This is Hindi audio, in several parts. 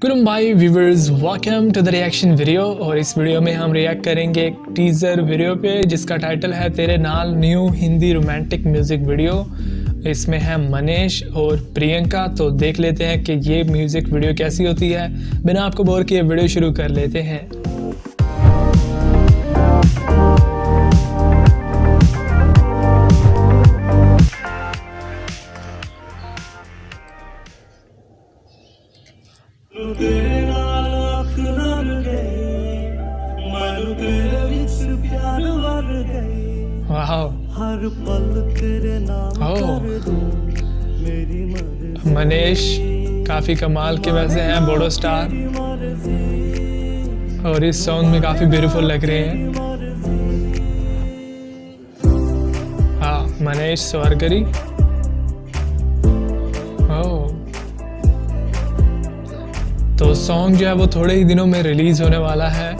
Good bye viewers, welcome to the reaction video. और इस वीडियो में हम रिएक्ट करेंगे एक टीज़र वीडियो पे जिसका टाइटल है तेरे नाल, new Hindi romantic music video. इसमें है मनीष और प्रियंका। तो देख लेते हैं कि ये म्यूज़िक वीडियो कैसी होती है। बिना आपको बोर किए वीडियो शुरू कर लेते हैं। वाह, हर पल तेरे नाम कर दूं, मेरी मर्जी मनीष काफ़ी कमाल के वैसे हैं, बोडो स्टार, और इस सॉन्ग में काफ़ी ब्यूटीफुल लग रहे हैं। हाँ, मनीष स्वर्गरी। ओह, तो सॉन्ग जो है वो थोड़े ही दिनों में रिलीज़ होने वाला है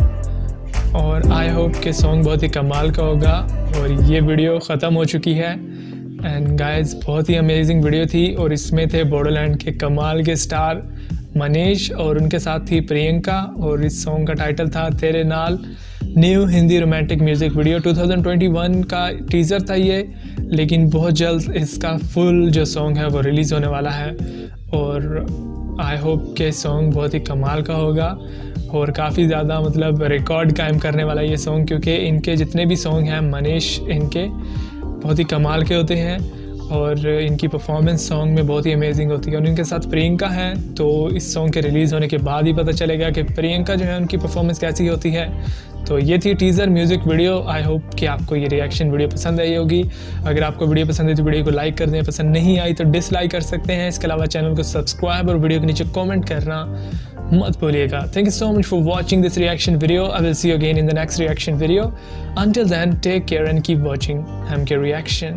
और आई होप कि सॉन्ग बहुत ही कमाल का होगा। और ये वीडियो ख़त्म हो चुकी है एंड गाइस बहुत ही अमेजिंग वीडियो थी। और इसमें थे बॉडोलैंड के कमाल के स्टार मनीष और उनके साथ थी प्रियंका। और इस सॉन्ग का टाइटल था तेरे नाल, new Hindi romantic music video. 2021 का टीज़र था ये, लेकिन बहुत जल्द इसका फुल जो सॉन्ग है वो रिलीज़ होने वाला है। और आई होप के सॉन्ग बहुत ही कमाल का होगा और काफ़ी ज़्यादा मतलब रिकॉर्ड कायम करने वाला ये सॉन्ग, क्योंकि इनके जितने भी सॉन्ग हैं मनीष इनके बहुत ही कमाल के होते हैं और इनकी परफॉर्मेंस सॉन्ग में बहुत ही अमेजिंग होती है। और इनके साथ प्रियंका हैं, तो इस सॉन्ग के रिलीज़ होने के बाद ही पता चलेगा कि प्रियंका जो है उनकी परफॉर्मेंस कैसी होती है। तो ये थी teaser music video. I hope कि आपको ये रिएक्शन वीडियो पसंद आई होगी। अगर आपको वीडियो पसंद है तो वीडियो को लाइक कर दें, पसंद नहीं आई तो डिसलाइक कर सकते हैं। इसके अलावा चैनल को सब्सक्राइब और वीडियो के नीचे कमेंट करना मत भूलिएगा। Thank you so much for watching this reaction video. I will see you again in the next reaction video. Until then take care and keep watching MK Reaction।